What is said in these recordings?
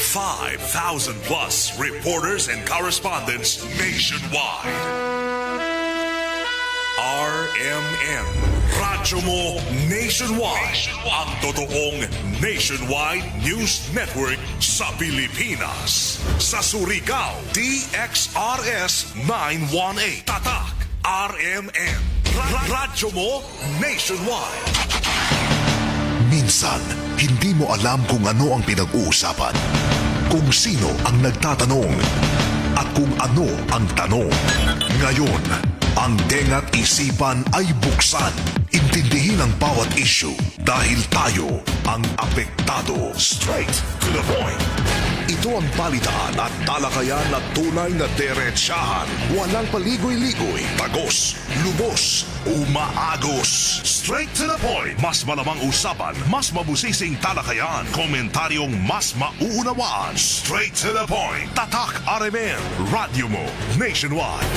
5,000 plus reporters and correspondents nationwide. RMN, Radyo Mo Nationwide. Ang totoong nationwide news network sa Pilipinas. Sa Surigao, DXRS 918. Tatak, RMN. Radyo Mo Nationwide. Minsan, hindi mo alam kung ano ang pinag-uusapan, kung sino ang nagtatanong, at kung ano ang tanong. Ngayon, ang tenga't isipan ay buksan. Intindihin ang bawat issue dahil tayo ang apektado. Straight to the point. Ito ang balitaan at talakayan na tunay na diretsahan. Walang paligoy-ligoy, tagos, lubos, umaagos. Straight to the point. Mas malamang usapan, mas mabusising talakayan, komentaryong mas mauunawaan. Straight to the point. Tatak RMN, Radyo Mo Nationwide.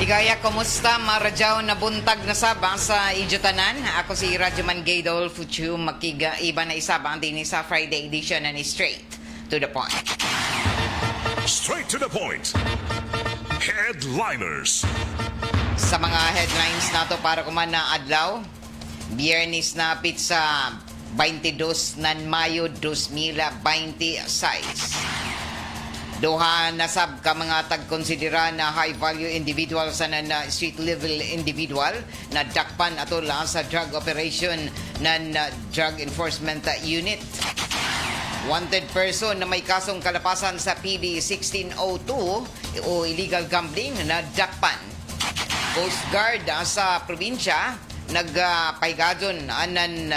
Igaya, kumusta mga radyaw na buntag na sabang sa Ijotanan? Ako si Radyoman Gaydol Fuchu, makiga iba na isabang din sa Friday edition and Straight to the Point. Straight to the point. Headliners. Sa mga headlines nato para kuman na adlaw, Biyernes na sa 22 ng Mayo 2026. Duha na sab ka mga tagkonsidera na high-value individual sa na street-level individual na dakpan ato lang sa drug operation ng Drug Enforcement Unit. Wanted person na may kasong kalapasan sa PD 1602 o illegal gambling na dakpan. Coast Guard sa probinsya nagpaigadon anan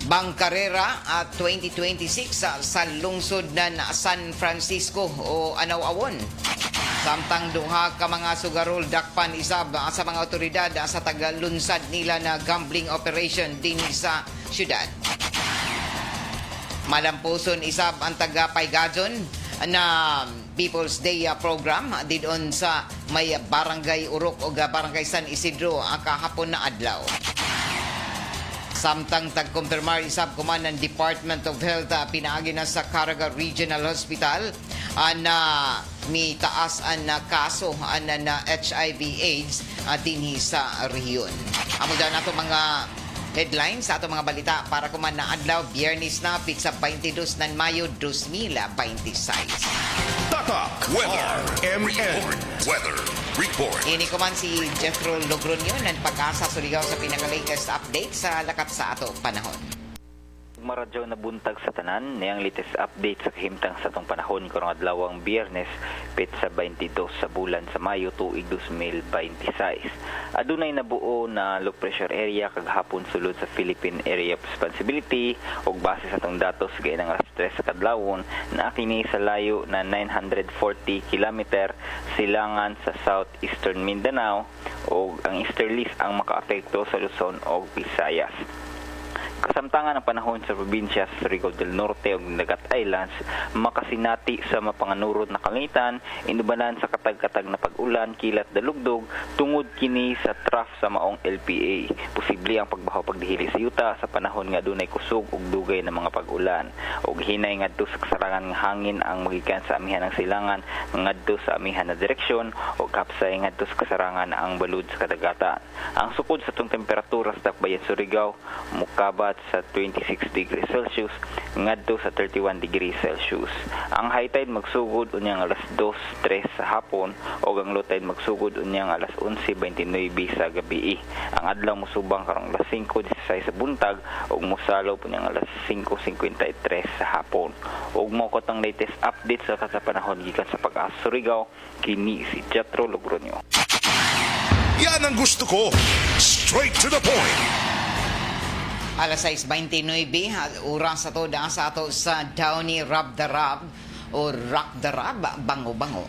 Bangkarera at 2026 sa lungsod ng San Francisco o Anao-Awon. Samtang duha ka mga sugarol dakpan isab sa mga otoridad sa tagalunsad nila na gambling operation din sa syudad. Malampuson isab ang tagapaygadon na People's Day program didon sa may barangay Urok o barangay San Isidro kahapon na adlaw. Samtang tagkumpirmar isab kuman ng Department of Health pinaagi na sa Caraga Regional Hospital na may taas na kaso na HIV/AIDS dinhi sa rehiyon. Amo daw nato mga headlines sa ato mga balita para kuman na adlaw Biyernes na sa 22 ng Mayo 2026. Tatak Weather. RMN Weather Report. Ini ko man si Jethro Logronio ng Pag-asa Surigao sa pinaka-latest update sa lakat sa ato panahon. Maradyo na buntag sa tanan, niyang latest update sa kahimtang sa tong panahon karong adlawang Biyernes, petsa 22 sa bulan sa Mayo tuig 2026. Adunay nabuo na low pressure area kaghapon sulod sa Philippine Area of Responsibility ug base sa tong datos gay ng alas 3 sa kadlawon na kini sa layo na 940 km silangan sa southeastern Mindanao ug ang easterlies ang makaapekto sa Luzon ug Visayas. Kasamtangan ang panahon sa probinsya sa Surigao del Norte ug Dagat Islands makasinati sa mapanganurot na kalangitan inubanan sa katag-katag na pag-ulan kilat dalugdog tungod kini sa trough sa maong LPA. Posible ang pagbahaw pagdihili sa yuta sa panahon nga dunay kusog ug dugay na mga pag-ulan ug hinay ngadto sa kasarangan nga hangin ang magikan sa amihan ng silangan ngadto sa amihan na direksyon ug kapsay ngadto sa kasarangan ang balud sa kadagatan. Ang sukod sa tong temperatura sa Tacbayan Surigao mukabat sa 26 degrees Celsius ngadto sa 31 degrees Celsius. Ang high tide magsugod unyang alas 2:03 sa hapon ug ang low tide magsugod unyang alas 11:29 sa gabi. Ang adlaw mosubang karong alas 5:16 sa buntag ug mosalaw unyang alas 5:53 sa hapon. Ug mao ko tang latest update sa panahon gikan sa Pag-asa Surigao, kini si Jethro Logronio. Yan ang gusto ko. Straight to the point. Alas 6:29, oras sa to da sa ato sa Downey Rub the Rub o Rock the Rub, bango-bango.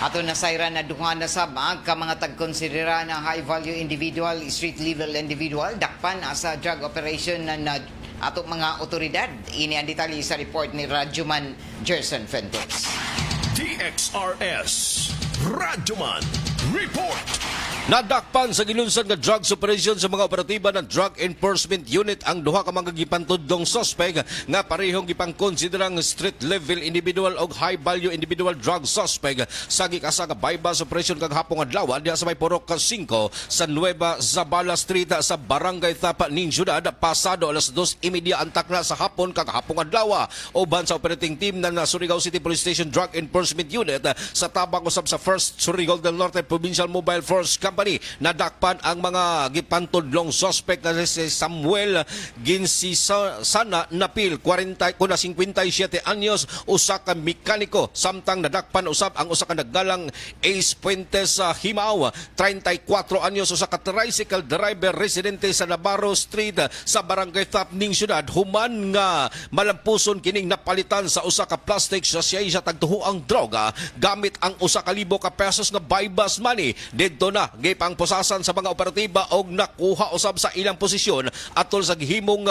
Ato na sayra na duha na sabag ka mga tagkonsidera na high-value individual, street-level individual, dakpan sa drug operation na ato mga otoridad. Ini ang detalye sa report ni Radyoman Gerson Fentos. DXRS Radyoman Report. Nadakpan sa gilunsad nga drugs operation sa mga operatiba ng Drug Enforcement Unit ang duha ka mga gipantudlong suspect nga parehong gipangkonsiderang street level individual o high value individual drug suspect sa gikasa nga bypass operation kaghapon adlaw diha sa may Purok 5 sa Nueva Zabala Street sa Barangay Tapa ning syudad pasado alas 2:30 antak na sa hapon kaghapon adlaw uban sa operating team ng Surigao City Police Station Drug Enforcement Unit sa tabang usab sa 1st Surigao del Norte Provincial Mobile Force Company. Nadakpan ang mga gipantudlong suspect na si Samuel Ginsisana Napil 57 anyos usa ka mekaniko samtang nadakpan usab ang usa ka naggalang Ace Puentes sa Himao 34 anyos usa ka tricycle driver residente sa Navarro Street sa Barangay Tapning Syudad human nga malampuson kining napalitan sa usa ka plastic sachet sa tagtuhoang droga gamit ang usa ka libo ka pesos nga bypass money didto na gipang posasan sa mga operatiba og nakuha usab sa ilang posisyon atol sa gihimong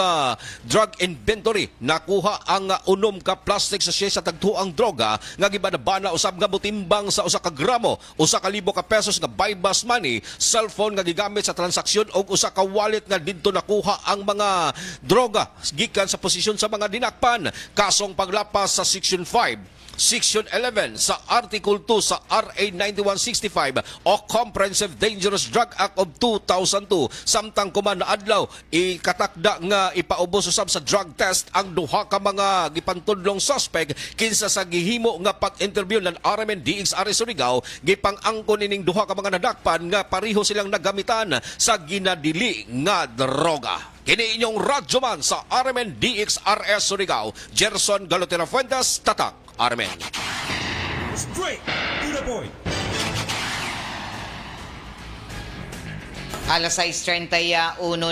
drug inventory. Nakuha ang unom ka plastic sachet sa tagtuang droga nga gibanabana usab nga motimbang sa usa ka gramo, usa ka libo ka pesos nga bypass money, cellphone nga gigamit sa transaksyon og usa ka wallet nga didto nakuha ang mga droga gikan sa posisyon sa mga dinakpan. Kasong paglapas sa Section 5 Section 11 sa Article 2 sa RA 9165 o Comprehensive Dangerous Drug Act of 2002 samtang kuman na adlaw ikatakda nga ipaubos usab sa drug test ang duha ka mga gipantudlong suspect kinsa sa gihimo nga pag-interview ng RMN DXRS Surigao gipang-angkon ining duha ka mga nadakpan nga pareho silang nagamitan sa ginadili nga droga. Kini inyong radyoman sa RMN DXRS Surigao, Gerson Galotera Fuentes, Tatak, RMN. Straight to the point. Alas 6:31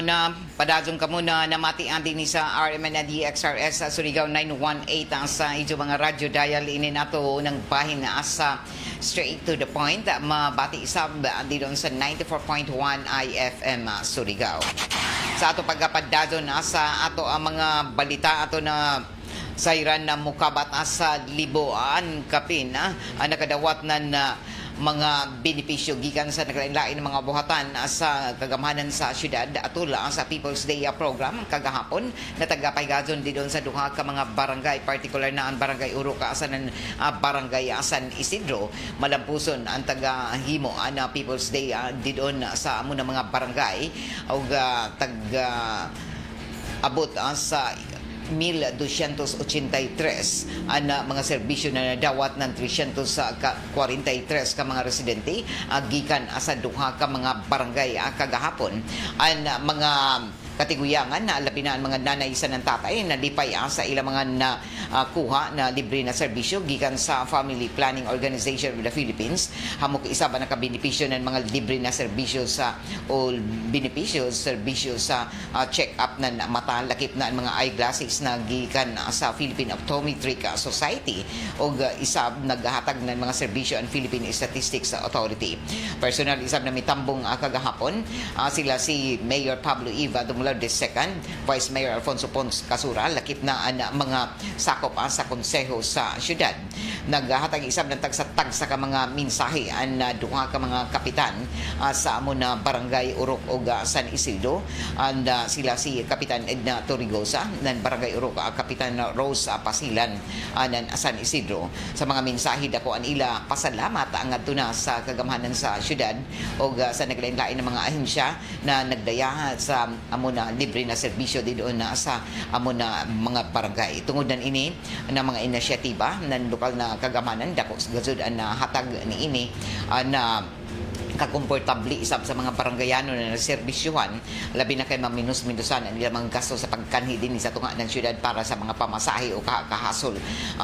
na padadong ka muna na matian din sa RMN na DXRS sa Surigao 918 sa ito mga radyo dial ini nato ng bahin sa straight to the point mabati isab dito sa 94.1 IFM Surigao. Sa ato pagkapadadon sa ato ang mga balita ato na sayran na mukabat sa liboan kapin ang nakadawat na mga benepisyo gikan sa naglain-lain ng mga buhatan sa kagamanan sa syudad atula sa People's Day program kagahapon na tagapaygadon didon sa duha ka mga barangay particular na ang barangay Uruca asan barangay San Isidro malampuson ang tagahimo na People's Day didon sa amo na mga barangay ug abot sa 1,283 ang mga serbisyo na nadawat ng 343 ka mga residente gikan sa duha ka mga barangay kagahapon ang mga katiguyangan na labi na ang mga nanay sa ng tatay na lipay sa ilang mga kuha na libre na serbisyo gikan sa Family Planning Organization of the Philippines. Hamok isa ba nakabenepisyo ng mga libre na serbisyo sa serbisyo sa check-up ng mata, lakip na ang mga eyeglasses na gikan sa Philippine Optometric Society o isab naghahatag ng mga serbisyo ang Philippine Statistics Authority. Personal isab na mitambong kagahapon sila si Mayor Pablo Eva II, Vice Mayor Alfonso Pons Casura, lakip na ang mga sakop sa konseho sa syudad. Naghatag isab ng tagsa ka mga mensahe ang duha ka mga kapitan sa amo na barangay Urok o San Isidro. And sila si Kapitan Edna Torrigosa ng barangay Urok, Kapitan Rose Pasilan ng San Isidro. Sa mga mensahe dako an ila pasalamat ang aduna sa kagamahanan sa syudad o sa naglain-lain ng mga ahensya na nagdaya sa amo na libre na serbisyo doon na sa amo na mga barangay. Tungod nan ini na mga inisyatiba ng lokal na kagamanan dako gazud ang hatag ni ini na kakomportable isab sa mga barangayano na naserbisyuhan labi na kay maminus-minusan ang ilang mga gasto sa pagkanhi din sa tunga ng syudad para sa mga pamasahe o kahasol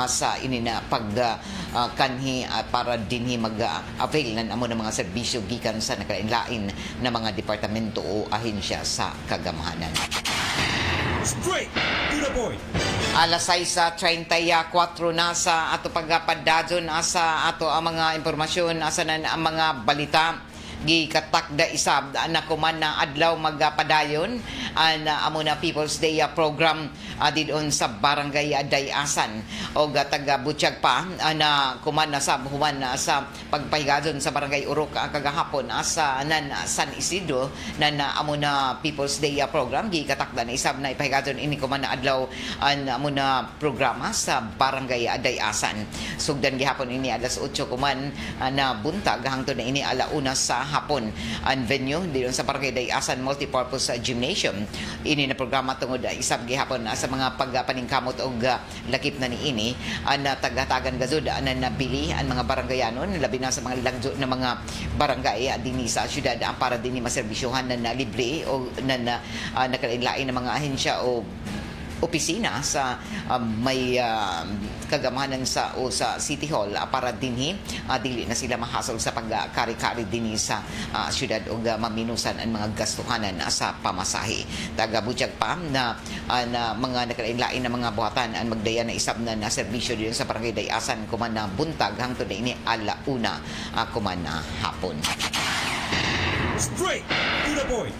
sa ini na pagkanhi para dinhi mag-avail ng amo ng mga serbisyo gikan sa nakalain-lain na mga departamento o ahensya sa kagamahanan. Straight to the point. Alas 6:34 na sa ato pagpadadon sa ato ang mga impormasyon asa na ang mga balita gikatakda isab na kuman na adlaw magpadayon an amo na People's Day program didon sa Barangay Dayasan o taga Butiyag pa na kuman na sab human sa pagpahigadon sa Barangay Urok kagahapon sa nan San Isidro na amo na People's Day program gikatakda na isab na ipahigadon ini kuman na adlaw an amo na programa sa Barangay Dayasan. Sugdan gihapon ini alas 8 kuman na buntag hangtod na ini alauna sa hapon ang venue dito sa Barangay Dayasan Multipurpose Gymnasium. Ini na programa tungod isab gihapon sa mga pagpaningkamot og lakip na niini ang tagatagan gazud na nabili ang mga barangayanon labi na sa mga lagjo na mga barangay dinhi sa syudad para dinhi maserbisyohan na libre o na nakalain na mga ahensya o opisina sa may kagamahanan sa City Hall para dinhi dili na sila mahasol sa pagkari-kari dinhi sa syudad o maminusan ang mga gastuhanan sa pamasahe. Taga Butiyag pa na mga nakalain na mga buhatan ang magdayan na isab na serbisyo din sa Barangay Dayasan kuman na buntag hangtod na ini alauna kuman na hapon. Straight to the point.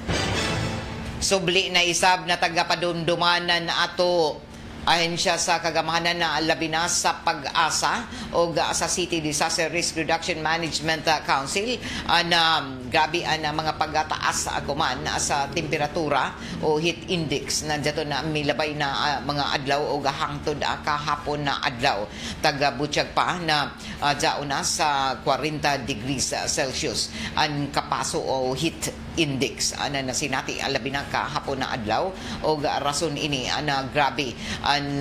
Subli na isab na tagapadumdumanan ato ahensya sa kagamahanan na labi na sa pag-asa o sa City Disaster Risk Reduction Management Council na grabe ang mga pagtaas kuman sa temperatura o heat index na dito na milabay na mga adlaw o hangtod kahapon na adlaw. Taga Butiyag pa na dao na sa 40 degrees Celsius ang kapaso o heat index na sinati labi na kahapon na adlaw o rason ini na grabe ang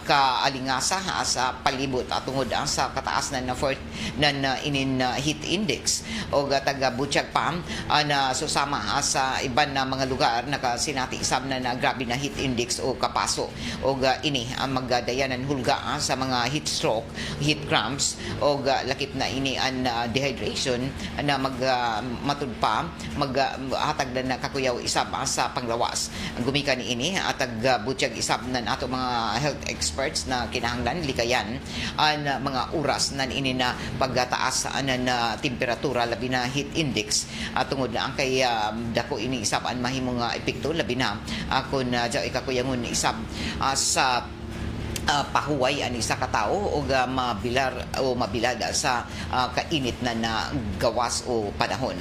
kaalingasa sa palibot at tungod sa kataas na inin heat index o taga Butiyag pa na susama sa iban na mga lugar na sinati isab na grabe na heat index o kapaso o ini ang magdayanan hulga sa mga heat stroke, heat cramps o lakip na ini ang dehydration na matud pa hatag na kakuyaw isab sa panglawas. Ang gumika ni ini atag Butiyag isab na ato mga health experts na kinahanglan likayan ang mga oras na ini na pagtaas na temperatura labi na heat index tungod na ang kay dako ini isab ang mahimong epekto labi na kun ikakuyangon isab sa pahuway ani sa katao o mabilad sa kainit na gawas o panahon.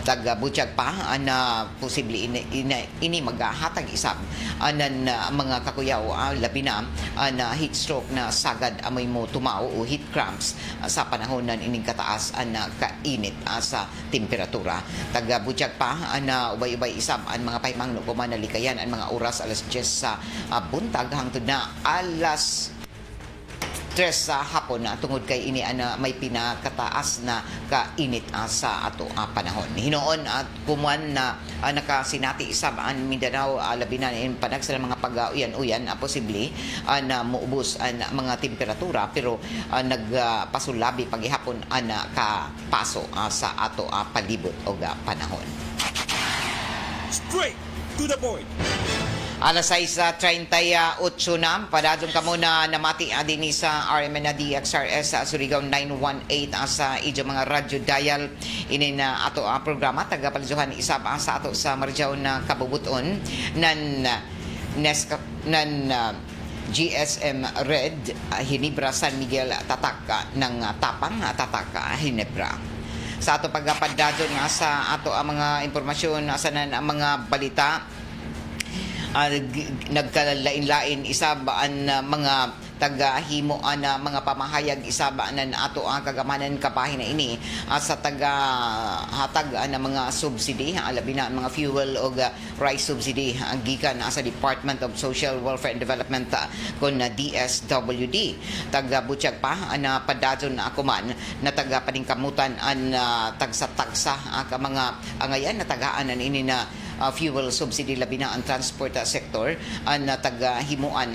Taga Butiyag pa na posible ini maghahatag isab anan mga kakuyaw labi na heat stroke na sagad amoy mo tumaw o heat cramps sa panahon nan ining kataas na kainit sa temperatura. Taga Butiyag pa na ubay-ubay isab ang mga pahimangno kuman nalikayan ang mga oras alas 10 sa buntag hangtod na alas 3 sa hapon na tungod kay ini may pinakataas na kainit sa ato panahon. Hinoon at kumuan na nakasinati isab ang Mindanao labi na panag sa mga pag-uyan-uyan posible na muubos ang mga temperatura pero nagpasulabi paghihapon kapaso sa ato palibot o panahon. Straight to the point. Alas 6:38 na, padadong ka muna namati din sa RMN na DXRS sa Surigao 918 sa idyo mga radyo dial. Ini na ato programa, tagapalizuhan isab sa ato sa Marjaw na kabubuton nan GSM Red, Hinebra San Miguel, Tatak ng Tapang, Tatak, Hinebra. Sa ato pagpadadon nga sa ato ang mga impormasyon sa ang mga balita nagkalain-lain isab ang mga tagahimo na mga pamahayag isab nan ato ang kagamanan kabahin na ini sa tagahatag na mga subsidy labi na mga fuel o rice subsidy gikan sa Department of Social Welfare and Development kon DSWD. Taga Butiyag pa na padadon ako man na taga paningkamutan ang tagsa-tagsa ka mga angayan na tagaan ini na fuel subsidy labi na ang transport sector na tagahimuan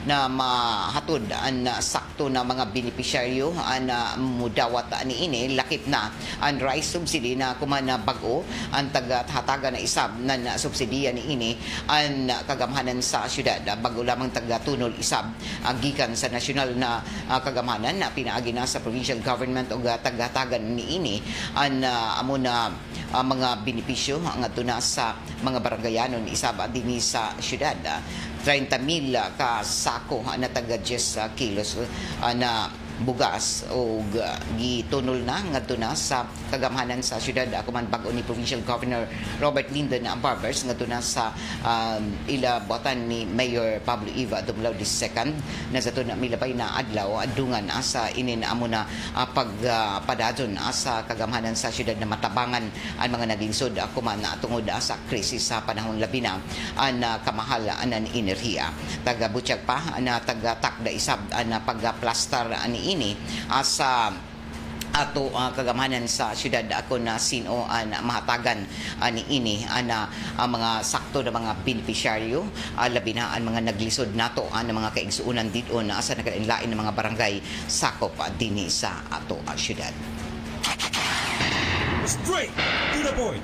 na mahatod ang sakto na mga benepisyaryo na mudawat ni ini lakip na ang rice subsidy na kumana bago ang taga-hataga na isab na subsidiya ni ini ang kagamhanan sa syudad bago lamang taga-tunol isab gikan sa nasyonal na kagamhanan na pinaagi na sa provincial government o taga-hatagan ni ini ang amo na mga benepisyo ang na sa mga baranggayanon isab dinhi sa syudad. 30,000 ka sako na taga 10 kilos na bugas o gitunol na ngadto na sa kagamhanan sa syudad ako man bag-o ni Provincial Governor Robert Linden Barbers ngadto na sa ila botan ni Mayor Pablo Eva Dumlao II na sa na milabay na adlaw adungan asa inin amo na pagpadadon sa kagamhanan sa syudad na matabangan ang mga nagingsod ako man tungod sa krisis sa panahon labi na ang kamahal anan enerhiya taga butyag pa na taga takda isab na pagplastar ani ini sa ato kagamhanan sa syudad ako na sino ang mahatagan ni ini ana mga sakto na mga benepisyaryo labi na ang mga naglisod nato ang mga kaigsuunan didon asa nagalain ng mga barangay sakop dinhi sa ato syudad. Straight to the point.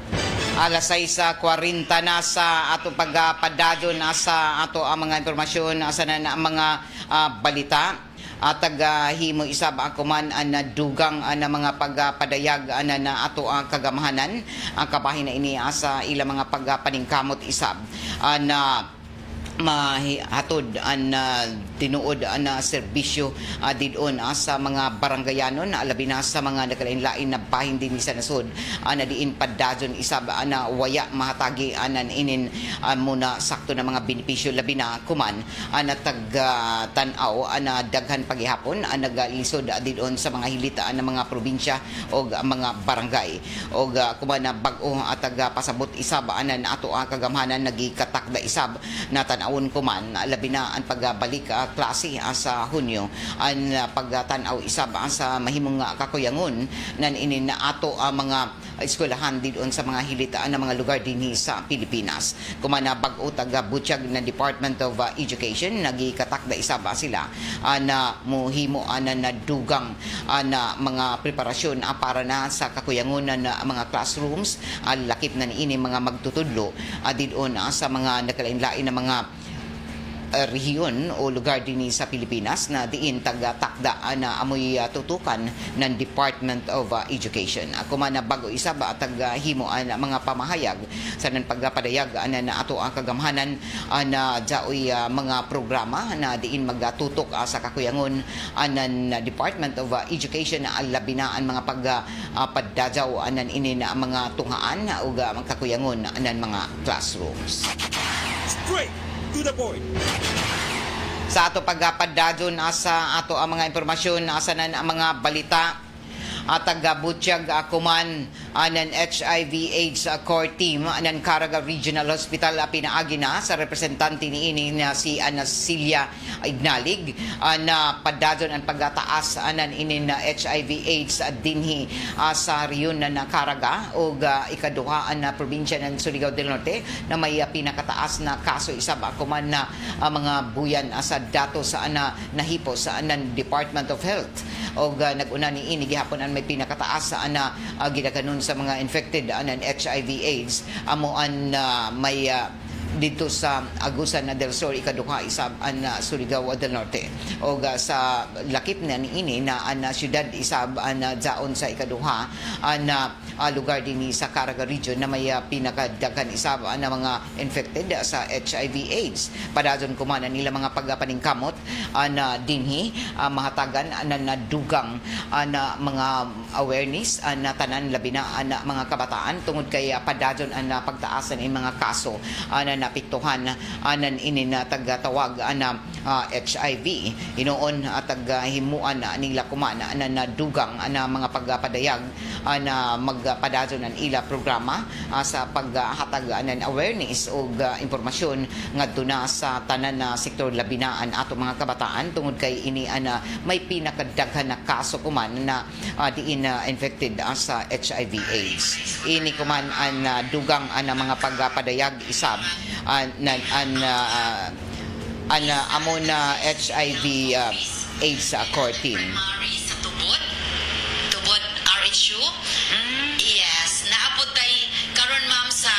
Alas 6:40 na sa ato pagpadadon sa ato ang mga impormasyon asa na mga balita at himo isab ako man na dugang na mga pagpadayag na ato ang kagamhanan ang kabahin na ini asa ila mga pagpaningkamot isab na mahatod ang tinuod na serbisyo didon sa mga baranggayanon labi na sa mga nagalain-lain na bahin din sa nasod na diin padadon isab na waya mahatagi anan inin muna sakto na mga benepisyo labi na kuman na tag-tanaw na daghan paghihapon nagalisod didon sa mga hilita na mga probinsya o mga barangay o kuman na bag-o at pasabot isab anan ato ang kagamhanan nagikatakda isab na awon ko man labi na ang pagbalik klase sa Hunyo ang pagtanaw isab sa mahimong kakuyangon nan inin na ato ang mga eskwelahan didon sa mga hilitaan na mga lugar dinhi sa Pilipinas. Kumana bag-o taga butyag na Department of Education nagikatakda isab sila na mohimo na dugang na mga preparasyon para na sa kakuyangon na mga classrooms lakip na niini mga magtutudlo didon sa mga nakalain-lain na mga rehiyon o lugar din sa Pilipinas na diin taga-takda na amoy tutukan ng Department of Education. Ako man na bago isa ba taga-himo ang mga pamahayag sa nang pagpadayag na ato ang kagamhanan na jaoy mga programa na diin magtutok sa kakuyangon ng Department of Education na labinaan mga pagpadadaw anan inin mga tunghaan o kakuyangon ng mga classrooms. Straight to the point. Sa ato pagpadadon sa ato ang mga impormasyon asa nan ang mga balita at taga-butyag kuman anan HIV/AIDS core team anan Caraga Regional Hospital pinaagi na sa representante ni ini na si Ana Cilia Ignalig na padadon ang pagtaas anan ini na HIV/AIDS dinhi sa riyon na Caraga o ikaduha na probinsya ng Surigao del Norte na may pinakataas na kaso isab kuman na mga buyan sa datos sa nahipo sa anan Department of Health o naguna ni ini gihapon ang may pinakataas sa gidakanon sa mga infected anan HIV/AIDS amoan may dito sa Agusan del Sur ikaduha isab an Surigao del Norte o sa lakip na niini na an syudad isab an jaon sa ikaduha an lugar dinhi sa Caraga region na may pinakadaghan isab an mga infected sa HIV/AIDS padadon kumana nila mga pagpaningkamot na dinhi mahatagan na nadugang na mga awareness na tanan labi na mga kabataan tungod kay padadon ang pagtaasan in mga kaso na napiktuhan anan ini na tagatawag na HIV inoon tagahimuan nila kumana na nadugang na mga pagpadayag na magpadadon ang ila programa sa paghatag ng awareness o impormasyon ngadto na sa tanan na sektor labinaan ato mga kabataan tungod kay ini may pinakadaghan na kaso kuman na diin na infected sa HIV AIDS. Ini kuman an dugang ang mga pagpadayag isab amo na HIV AIDS core team. Primary sa tubod RHU. Yes, naabot tay karon ma'am sa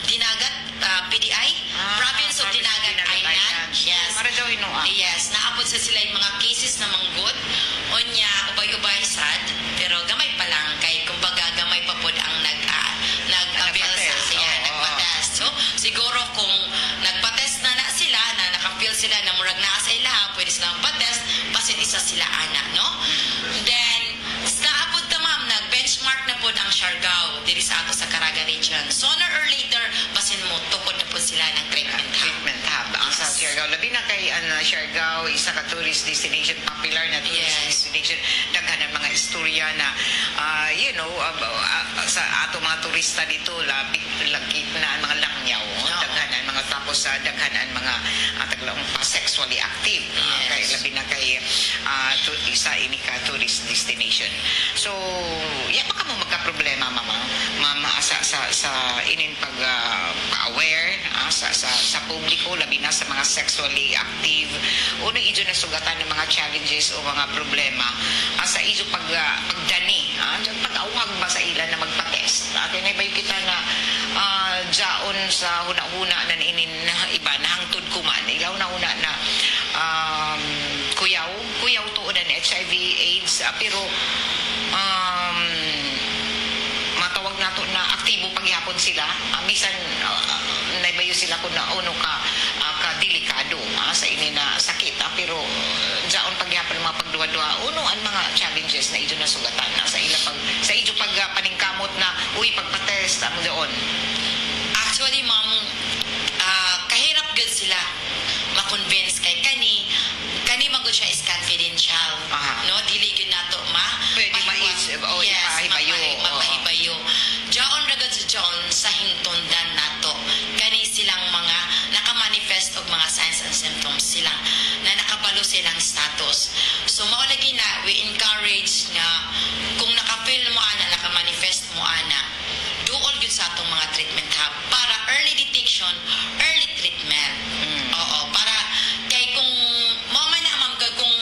Dinagat PDI, Province of Dinagat Island. Yes. Yes, naabot sa sila yung mga cases na manggod. Onya ubay-ubay sad, pero gamay pa lang kay kumbaga gamay pa pod ang nag-avail sa siya, nagpa-test. So, siguro kung nagpa-test na sila, na nakapil sila na murag naa sa ilaha, pwede silang pa-test, basit isa sila ana, no? Then, naapod ta ma'am, nag-benchmark na pod ang Siargao diri sa ato sa Caraga region. Sooner or later, basin mo, tukod na pod sila ng treatment hub. Ang sa Siargao, labi na kay Siargao, isa ka tourist destination, popular na tourist destination, daghan ang mga istorya na sa ato mga turista dito, lagi na ang mga langyaw, daghan ang mga tapos daghan ang mga sexually active, kay labi na kay isa ini ka tourist destination. So, baka mo magka-problema mama sa inin pag-aware sa publiko, labi na sa mga sexually active. Uno idyo na sugatan ng mga challenges o mga problema sa idyo pagdani, pag-awag ba sa ilan na magpa-test. Kaya ba kita na jaon sa huna-huna na inin iba na hangtod kuman, ilaw na una na kuyaw to na HIV AIDS, pero matawag nato na aktibo paghihapon sila, bisan naibayo sila kung na uno ka delikado sa ini na sakit, pero jaon paghihapon mga pagduwa-duwa uno ang mga challenges na idyo na sugatan sa ila sa idyo paningkamot na pagpa-test amo doon. Actually, ma'am, kahirap gud sila ma-convince kay kani magud siya is confidential. No, dili gyud nato Pwede ipahibayo. Mapahibayo. Jaon ra gud sa hingtungdan nato. Kani silang mga naka-manifest og mga signs and symptoms sila na nakabalo silang status. So mao lagi na we encourage nga kung naka-feel mo ana, naka-manifest mo ana, duol gyud sa atong mga treatment hub para early detection, early treatment. Oo, para kay kung mao man na ma'am kung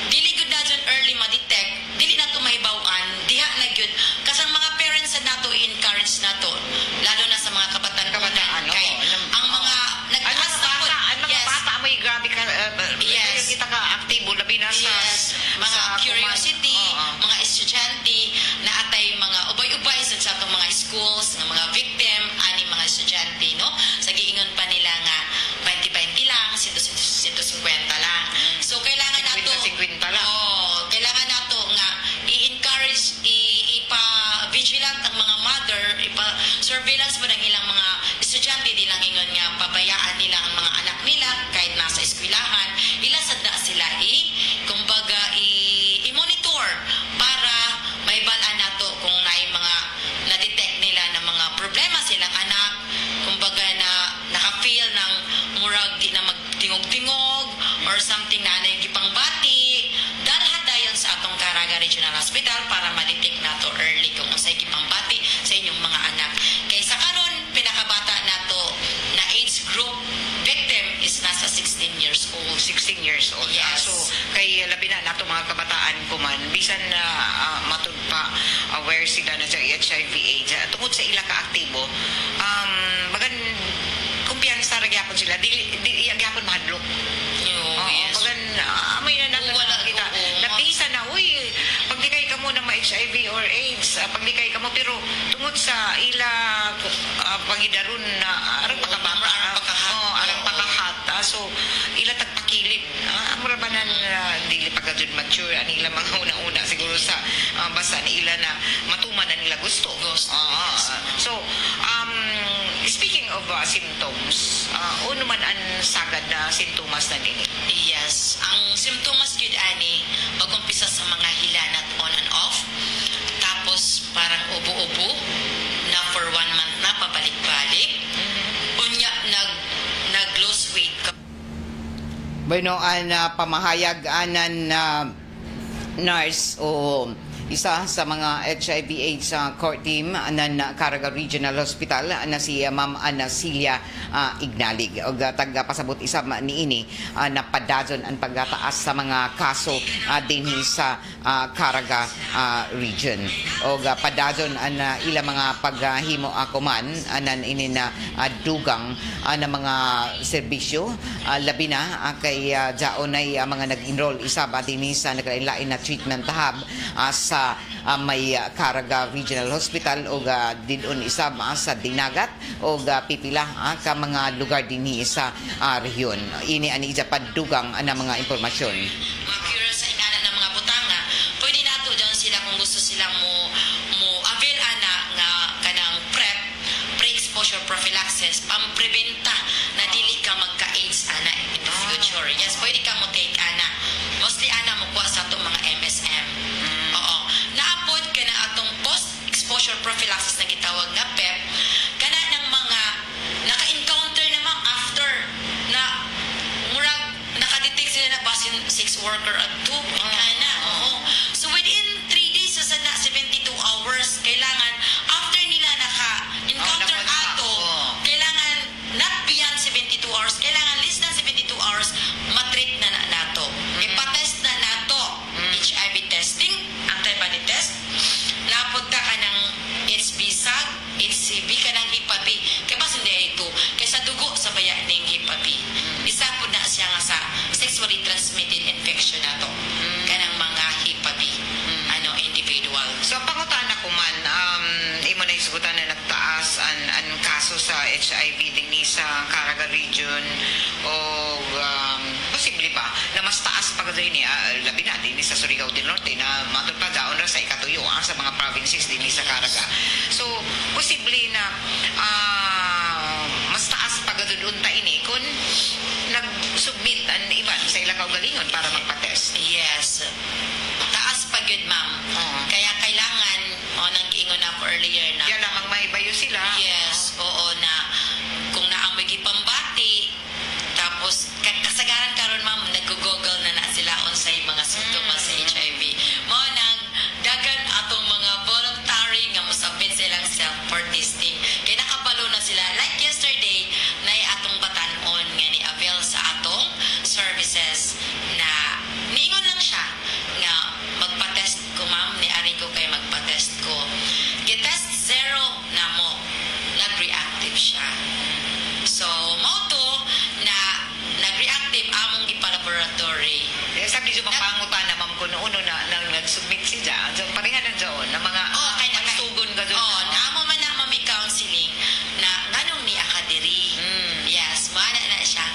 dili gyud na dyan early ma-detect, dili na to mahibaw-an, diha na gyud kasang mga parents sa nato i-encourage nato lalo na sa mga kabataan kay ang mga nag-asa po bata may grabe ka Yes. kita ka aktibo labi na sa mga curiosity, mga estudyante na atay mga ubay-ubay sa atong mga schools nga mga victim ani mga estudyante, no, sa giingon pa nila nga 20-20 lang, 150 lang. So kailangan nato 50 lang. kailangan nato nga i-encourage, ipa-vigilant ang mga mother, ipa-surveillance pa ng ilang mga estudyante, di lang ingon nga pabayaan nila ang mga anak nila kahit nasa eskwelahan, ilasad na sila kumbaga i-monitor para may balaan nato kung naay mga na-detect nila na mga problema silang anak, kumbaga na naka-feel ng murag di na magtingog-tingog or something na yung gipangbati, dalhat dayon sa atong Caraga Regional Hospital para ma-detect nato early kung unsay gipangbati sa inyong mga anak. Kaysa karon pinakabata nato na age group victim is nasa 16 years old. 16 years old. Yes. So, kay labi na nato mga kabataan kuman, bisan na matud pa aware sila na sa HIV AIDS, tungod sa ila ka-aktibo, bagan kumpiyansa ra gyapon sila, di gyapon mahadlok. Yes. Bagan may na nato Wala, kita. oo. Napisa na, pag di kay kamo na ma-HIV or AIDS, pag di kay kamo, pero tungod sa ila pangidaron na arang pakabaka, arang pakahat, so ila tagpakilid. Amura ba na dili pagkajud mature, anila mga una-una siguro sa basa ni ila na matuman na nila gusto. Yes. So, speaking of symptoms, ano man ang sagad na sintomas na nini? Yes. Ang symptoms gyud ani mag-umpisa sa mga hilanat on and off. Tapos parang ubo-ubo na for 1 month na pabalik-balik. Unya nag-lose weight ka. Bueno, pamahayag anan nurse o isa sa mga HIV/AIDS court team ng Caraga Regional Hospital na si Ma'am Ana Cilia Ignalig. Og tagpasabot isa niini na padazon ang pagtaas sa mga kaso dinhi sa Caraga region. Og padazon ang ilang mga paghimo akuman anan ini na dugang na mga serbisyo labi na kay jaonay mga nag-enroll isa ba dinhi sa naglain na treatment hub sa may Caraga Regional Hospital o didon isa sa Dinagat o pipila ka mga lugar dinhi sa rehiyon. Ini ani isa padugang na mga impormasyon. Mga curious sa ingana ng mga butanga, pwede nato dyan sila kung gusto silang mo avail ana nga kanang pre-exposure prophylaxis, pampreventa na dili ka magka-AIDS ana in the future. Yes, pwede ka mo take ana. Mostly ana mo kuha sa itong mga MSM. Oo. Naapod ka na atong post-exposure prophylaxis na gitawag nga PEP, kana ng mga naka-encounter naman after na murag nakadetect sila na basin sex worker at 2 kana. Oo. So within 3 days sa na 72 hours kailangan after nila naka-encounter ato kailangan not beyond 72 hours kailangan less than 72 hours matreat na nato. Ipatest na nato HIV testing, antibody test. Napod ka ng HB-SAG, HCV ka ng HEPA-B. Kaya ba hindi ito? Kaya sa dugo sa baya ng HEPA-B. Isa po na siya nga sa sexually transmitted infection na to. Kanang mga HEPA-B. Individual. So pangutan ako man imo na isugutan na nagtaas ang kaso sa HIV dinhi sa Caraga region o posible pa na mas taas pa dinhi labi na dinhi sa Surigao del Norte na matod pa daon ra sa ikatuyo sa mga provinces dinhi sa Caraga. So posible na mas taas pa gadudunta ini kun nag-submit ang iban sa ilang kaugalingon para magpa-test. Yes. Taas pa yun, ma'am. Kaya kailangan, nang giingon ako earlier na Kaya lamang may bayo sila. yes, oo na kung naamoy gipambati tapos kasagaran karon ma'am nag-google na sila unsay mga simptomas sa HIV. Mao nang dagan atong mga voluntary nga mosubmit silang self for testing. Kaya nakabalo na sila like yesterday na atong batan-on nga ni avail sa atong services na niingon lang siya nga magpa-test ko ma'am ni ari ko kay magpa-test ko. Gitest zero na mo nag-reactive siya. So, mao to na nag-reactive among gipalaboratory. Sabi siya mapangutan na ma'am kung uno na nag-submit siya. So, paringan doon na mga Kanya magsugon ka doon. na amo man na mami counseling na nganong ni akadiri. Yes, mana na siya.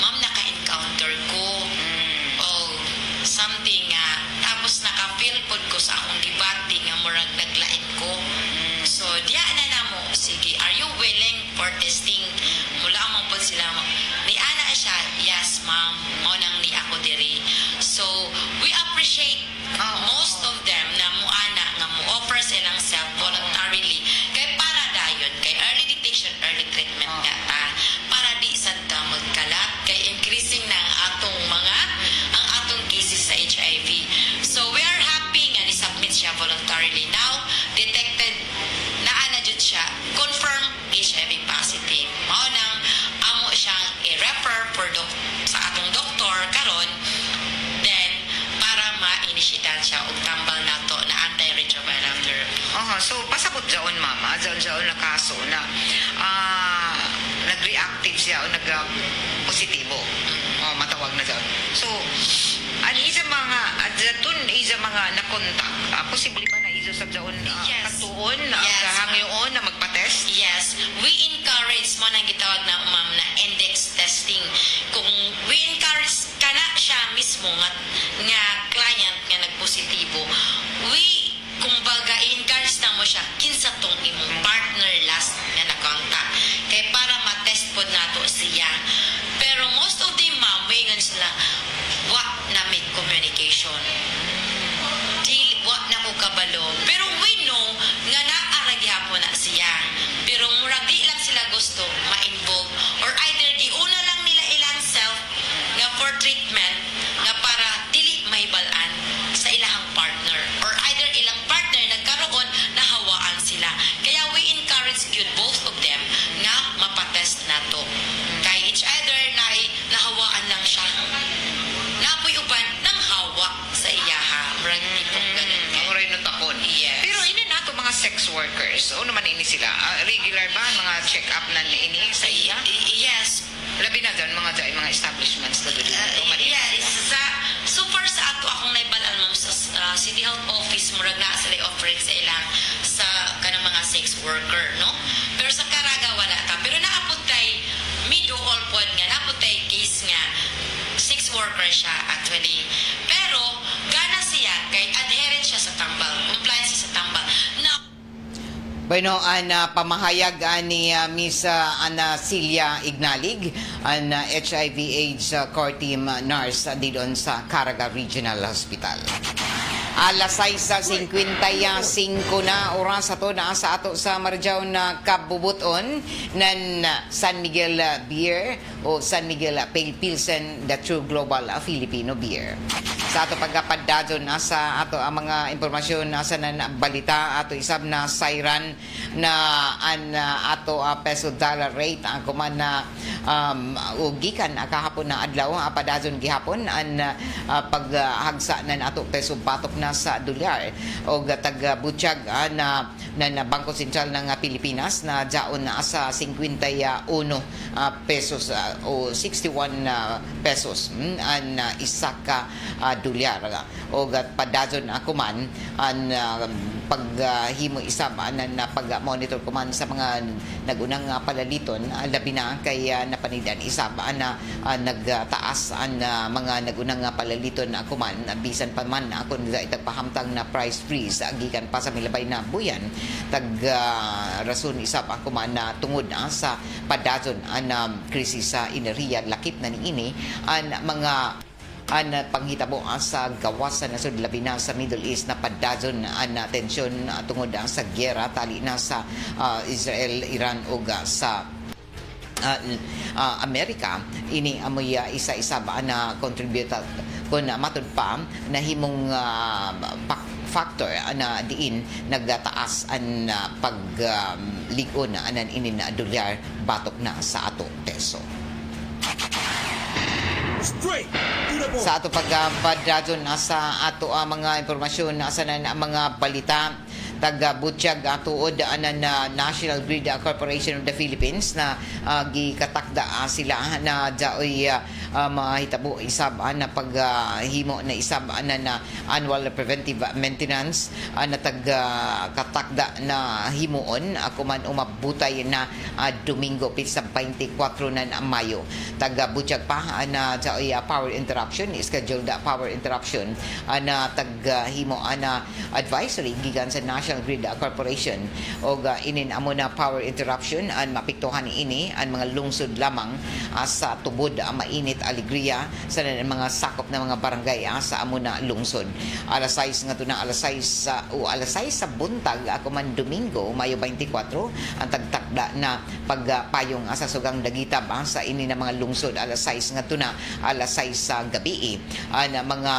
Ma'am naka-encounter ko. Something tapos naka-feel pod ko sa akong debate nga murag naglain ko. So, diya na namo, sige, are you willing for testing? Mula mo po sila ni ana siya, yes ma'am, mo nang ni ako diri. So, we appreciate most of them na mo ana nga mo offer silang self voluntarily kay para dayon kay early detection, early treatment nga ta para di sad ta magkalat kay increasing na ang atong cases sa HIV. So, we are happy nga ni-submit siya voluntarily. Now, detected na ana jud siya, confirm HIV positive. Mao nang amo siyang i-refer sa atong doktor karon then para ma-initiate siya og tambal nato na antiretroviral therapy. So pasabot jaon mama, jaon na kaso na nag-reactive siya o nag-positibo. Matawag na jaon. So isa mga nakontak, posible ba na iso sa jaon Yes. katuon Yes. hangyoon na magpa-test? Yes, we encourage mo nang gitawag na ma'am na index testing. Kung we encourage kana siya mismo nga client nga nagpositibo, we kumbaga i-encourage na mo siya kinsa tong imong partner last nga na-contact kay para ma-test pod nato siya. Pero most of them ma'am, wingan sila wa na may communication. Wa na ko kabalo. Pero we know nga naaragi hapon na siya. Pero murag di lang sila gusto ma-involve or either giuna lang nila ilang self nga for treatment nga para dili mahibalan sa ilahang partner or either ilang workers. O naman ini sila. Regular ba ang mga check-up na ini sa iya? Yes. Labi na doon mga establishments na doon. Yes, so far sa ato akong naibalan ma'am sa City Health Office murag na sila offering sa ilang sa kanang mga sex worker, no? Pero sa Caraga wala ta. Pero naapod tay middle pod nga naapod tay case nga sex worker siya actually. Pero gana siya kay adherent siya sa tambal, compliant siya sa tambal. Na Bueno, pamahayag ni Miss Ana Cilia Ignalig, ang HIV/AIDS core team nurse didon sa Caraga Regional Hospital. Alas 6:55 na oras ato na sa ato sa Marjaw na kabubuton nan San Miguel Beer o San Miguel Pale Pilsen, the true global Filipino beer. Sa ato pagkapadadon sa ato ang mga impormasyon sa balita ato isab na siren na an ato peso dollar rate ang kuman na ugikan kahapon na adlaw padadon gihapon an paghagsa na ato peso batok na sa dolyar o tag butsyag na Bangko Sentral ng Pilipinas na daon na sa 51 pesos o 61 pesos an isa ka dolyar o padadon kuman an paghimo isab na pag-monitor kuman sa mga nagunang palaliton labi na kay napanidan isab na nagtaas ang mga nagunang palaliton kuman bisan pa man ako itagpahamtang na price freeze gikan pa sa milabay na buyan tag rason isab ako man na tungod sa padazon ang krisis sa enerhiya lakip na niini ang mga panghitabo sa gawas sa nasud labi na sa Middle East na padazon ang tensyon tungod sa gyera tali na sa Israel, Iran o sa Amerika ini amoy isa-isa ba na contribute kung matud pa na himong factor na diin nagtaas ang pagligon anan ini na dolyar batok na sa ato peso. Straight to the point. Sa ato pagpadadon sa ato mga impormasyon sa mga balita taga-butsyag tuod na National Grid Corporation of the Philippines na gikatakda sila na daoy mahitabo isab na paghimo na isab na annual preventive maintenance na katakda na himuon ako man umabutay na Domingo pisa 24 na Mayo taga-butsyag pa na daoy power interruption scheduled power interruption na taghimo na advisory gikan sa National Grid Corporation o inin amo na power interruption ang mapiktuhan ini ang mga lungsod lamang sa tubod mainit alegria sa mga sakop na mga barangay sa amo na lungsod. Alas 6 nga to na alas 6 sa buntag ako man Domingo Mayo 24 ang tagtakda na pagpayong sa sugang dagita sa ini na mga lungsod alas 6 nga to na alas 6 sa gabi ang mga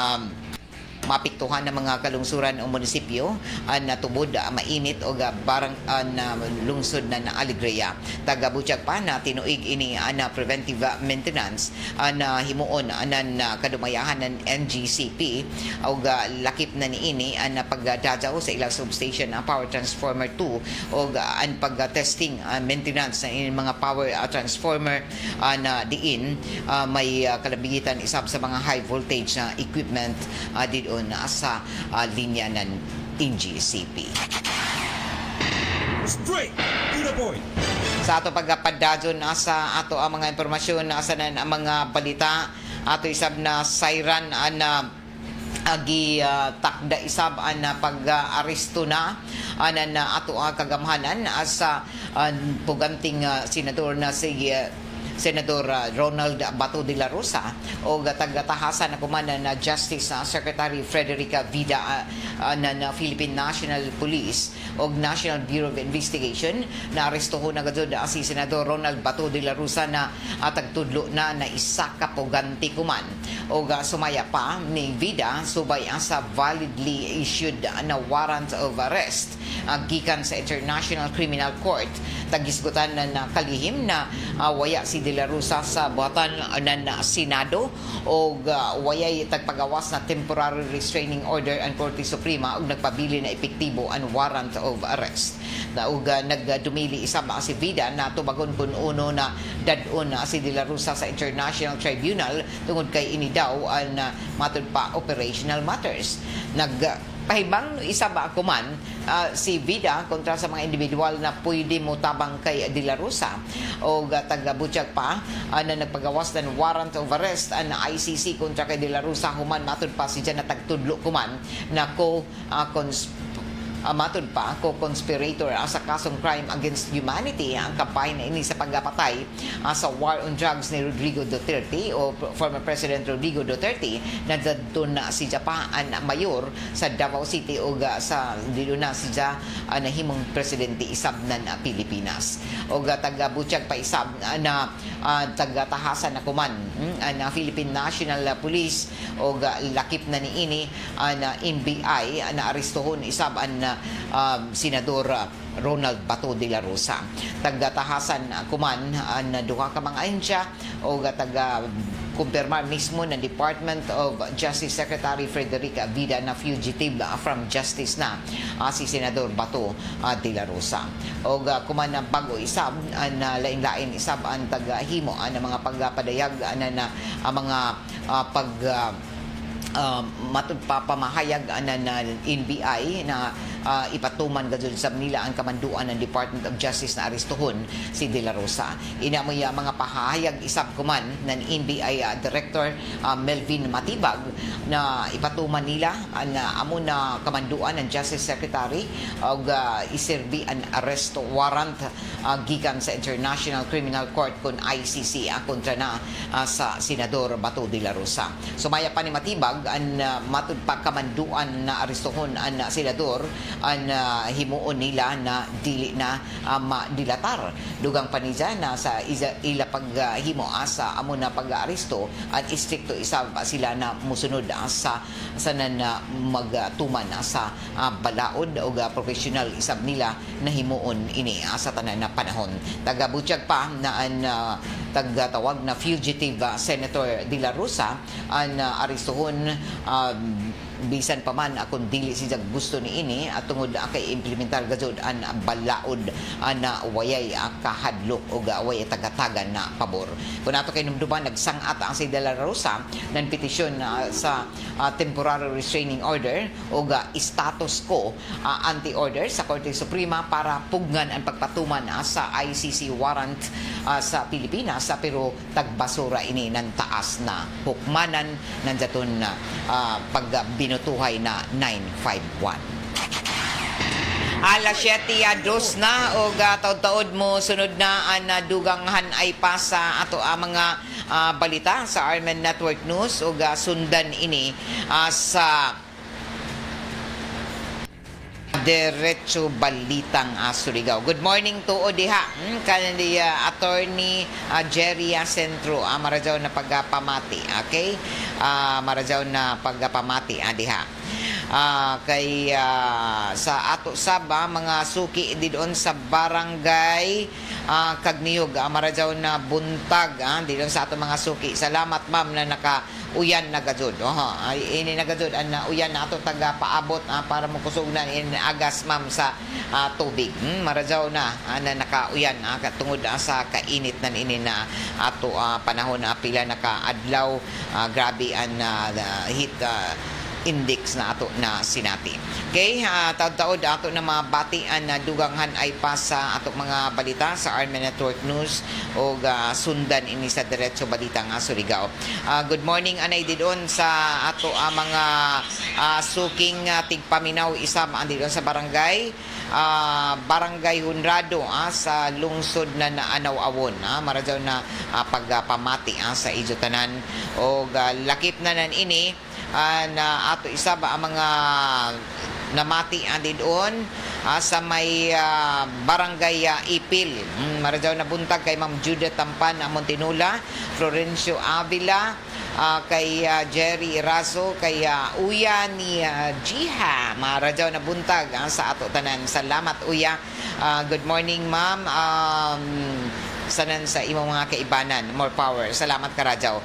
mapiktuhan ng mga kalungsuran o munisipyo na tubod mainit o barang na lungsod na Alegria. Taga-butsyag pa na tinuig ini na preventive maintenance na himuon na kadumayahan ng NGCP o lakip na niini na pagdadaw sa ilang substation ang power transformer 2 o ang pag-testing maintenance ng mga power transformer na diin may kalabigitan isab sa mga high voltage na equipment dito sa linya ng NGCP. Straight to the point. Sa ato pagpadadyon sa ato ang mga impormasyon sa ang mga balita ato isab na siren na agi takda isab na pag-aresto na ato kagamhanan sa puganting senador na si Senador Ronald Bato de la Rosa o taga-tahasan na kumana na Justice Secretary Frederica Vida na Philippine National Police o National Bureau of Investigation na arestohon na gazod si Senador Ronald Bato de la Rosa na tagtudlo na isa ka puganti kuman o sumaya pa ni Vida subay sa validly issued na warrant of arrest gikan sa International Criminal Court tagisgutan na kalihim na waya si De La Rosa sa buhatan ng Senado o wayay tagpagawas na temporary restraining order ang Korte Suprema ug nagpabili na epektibo ang warrant of arrest. Naug nagdumili isa ba si Vida na tubagon kun uno na dadon si De La Rosa sa International Tribunal tungod kay ini daw ang matud pa operational matters. Pahibang isa ba ako man si Vida kontra sa mga individual na pwede mo tabang kay De La Rosa o taga-Butchag pa na nagpagawas ng warrant of arrest ang ICC kontra kay De La Rosa human matud pa si dyan na tagtudlo kuman na matod pa co-conspirator sa kasong crime against humanity ang kampanya ini sa pagpatay sa war on drugs ni Rodrigo Duterte o former President Rodrigo Duterte na doon na si Japan mayor sa Davao City o sa dilo na si nahimong presidente isab na Pilipinas o taga-Butchag pa isab na taga-tahasan na kuman na Philippine National Police o lakip na ni ini na NBI na aristohon isab an Senador Ronald Bato de la Rosa. Tagdatahasan kuman na duha ka mga ahensya o taga kumpirmar mismo ng Department of Justice Secretary Frederica Vida na fugitive from justice na si Senador Bato de la Rosa. O kuman ng bago isab na lain-lain isab ang tagahimo ng mga pagpadayag na mga matud pa pamahayag na NBI na ipatuman gazud sa nila ang kamanduan ng Department of Justice na aristohon si De La Rosa. Inamoy mga pahayag isab kuman ng NBI Director Melvin Matibag na ipatuman nila na amo na kamanduan ng Justice Secretary og iserbi an arrest warrant gikan sa International Criminal Court kun ICC kontra na sa Senador Bato de la Rosa. Sumaya pa ni Matibag ang matud pa kamanduan na aristohon ang senador ang himuon nila na dili na madilatar. Dugang panija na sa ila paghimo sa amo na pag-aresto at istrikto isa sila na musunod sa nan magtuman sa balaod o professional isab nila na himuon ini sa tanan na panahon. Taga-Butchag pa na ang tagtawag na fugitive Senator De La Rosa ang aristohon bisan pa man akong dili siya gusto ni ini at tungod kay implementar gazud an balaod na wayay kahadlok o wayay tagatagan na pabor. Kung ato kay numduman nagsangat ang si De La Rosa ng petisyon sa temporary restraining order o status quo anti-order sa Korte Suprema para pugnan ang pagpatuman sa ICC warrant sa Pilipinas pero tagbasura ini ng taas na hukmanan ng daton pagbinutuhay na 951. Alas 7:02 na o taod-taod mo sunod na ang duganghan ay pasa ato mga balita sa Armen Network News o sundan ini sa Diretso Balitang Surigao. Good morning to Odiha. Kanili Attorney Jerry Centro. Marajaw na pagpamati. Okay? Marajaw na pagpamati. Diha. Kay sa ato saba mga suki di doon sa barangay Kagniyog marajaw na buntag di doon sa ato mga suki. Salamat ma'am na uyan na gazud. Ini na gazud an uyan na ato taga paabot para mo kusog na in agas ma'am sa tubig. Marajaw na nakauyan katungod sa kainit nan ini na ato panahon na pila nakaadlaw grabe an heat index na ato na sinati. Okay, taod-taod ato na mga batian na duganghan ay pasa ato mga balita sa Armen Network News o sundan ini sa Diretso Balita nga Surigao. Good morning anay didon sa ato mga suking tigpaminaw isam andi doon sa barangay Barangay Hunrado sa lungsod na Anaw-Awon. Marajaw na pagpamati sa Ijutanan o lakip na nan ini na ato isa ba ang mga namati andi doon sa may barangay Ipil. Marajaw na buntag kay Ma'am Judith Tampan Montinula, Florencio Avila, kay Jerry Irazo, kay Uya ni Jiha. Marajaw na buntag sa ato tanan. Salamat Uya. Good morning ma'am. sanan sa imong mga kaibanan. More power. Salamat Karajaw.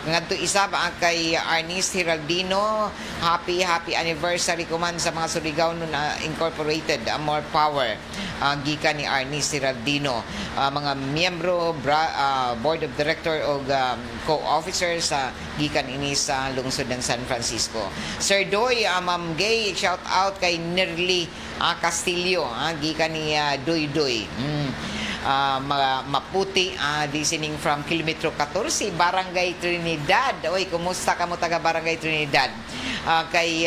Ngadto isa ba kay Arnis Hiraldino, happy anniversary kuman sa mga Surigao na Incorporated. More power. Gikan ni Arnis Hiraldino. Mga miyembro board of director o co-officers gikan ini sa lungsod ng San Francisco. Sir Doy, Ma'am Gay, shout out kay Nerly Castillo, gikan ni Doy. Maputi, listening from Kilometro 14, Barangay Trinidad. Oy, kumusta ka mo taga Barangay Trinidad? Kay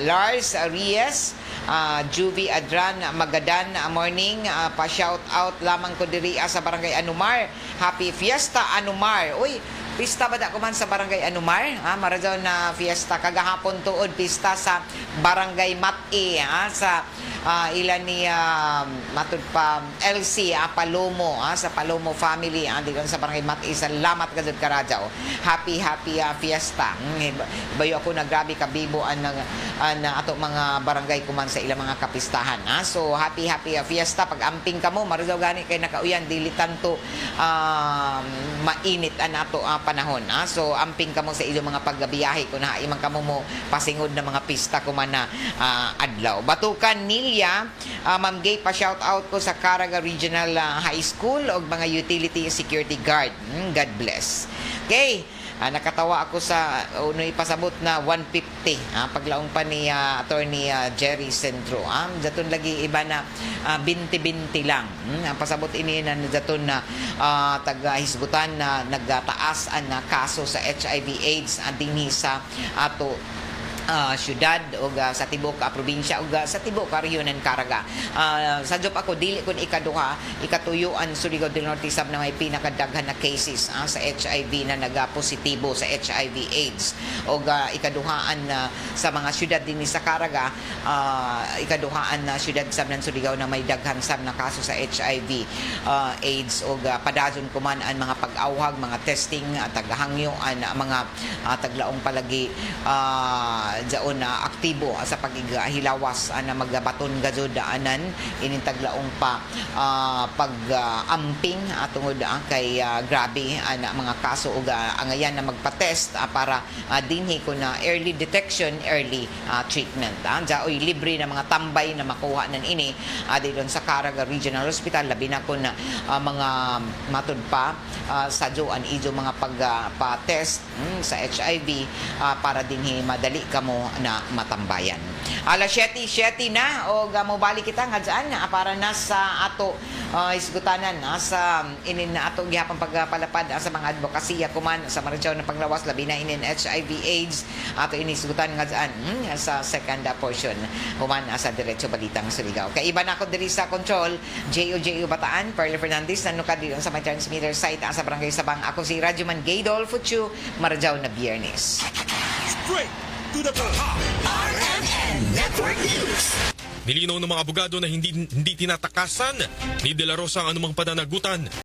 Lars Arias, Juvie Adran Magadan, morning, pa-shout out lamang ko diri sa Barangay Anumar. Happy Fiesta Anumar. Uy, pista ba da kuman sa Barangay Anumar? Marajaw na fiesta kagahapon tuod pista sa Barangay Mati, sa ilan ni matud pa LC Palomo, sa Palomo family dito sa Barangay Mati. Salamat gud Karajaw. Happy fiesta. Bayo ako na grabe kabibo ang ato mga barangay kuman sa ilang mga kapistahan. So happy fiesta. Pag amping kamo marajaw gani kay nakauyan dili tanto mainit ato panahon. So amping kamo sa ilang mga paggabiyahe kung imang kamo mo pasingod na mga pista kuman na adlaw. Batukan Nilia, Ma'am Gay, pa shout out ko sa Caraga Regional High School og mga utility security guard. God bless. Okay. Nakatawa ako sa unoy pasabot na 150 paglaong pa ni attorney Jerry Centro. Daton lagi iba na 20-20 lang. Pasabot ini na daton na taga-hisgutan na nagtaas ang kaso sa HIV AIDS dinhi sa ato syudad o sa tibok probinsya o sa tibok rehiyon ng Caraga. Sa job ako dili kun ikaduha ikatuyuan Surigao del Norte sab na may pinakadaghan na cases sa HIV na nagapositibo sa HIV AIDS o ikaduhaan sa mga syudad din sa Caraga, ikaduhaan na syudad sab ng Surigao na may daghan sab na kaso sa HIV AIDS o padazon kuman ang mga pag-awhag, mga testing, taghangyo ang mga taglaong palagi daon na aktibo sa paghilawas na magbaton gazod anan ining taglaong pa pag-amping tungod kay grabe na mga kaso ug angayan na magpa-test para dinhi ko na early detection, early treatment. Jaoy libre na mga tambay na makuha nan ini didon sa Caraga Regional Hospital, labi na ko na mga matud pa sa joan ijo mga pagpa-test sa HIV para dinhi madali kamo na matambayan. Alas 7:07 na o mobalik kita nga dyan para nasa ato isgutanan sa inin na ato gihapang pagpalapad sa mga advokasya kuman sa Maradyaw na panglawas labi na inin HIV AIDS ato inisgutan nga dyan sa second portion human sa Diretso Balitang Surigao. Kay iba na ako diri sa control JO Bataan, Perla Fernandez nanukad dito sa my transmitter site sa Barangay Sabang. Ako si Radyoman Gaydol Futsu, Maradyaw na Biyernes. Straight to the point. RMN Network News. Nilinaw ng mga abogado na hindi tinatakasan ni De La Rosa ang anumang pananagutan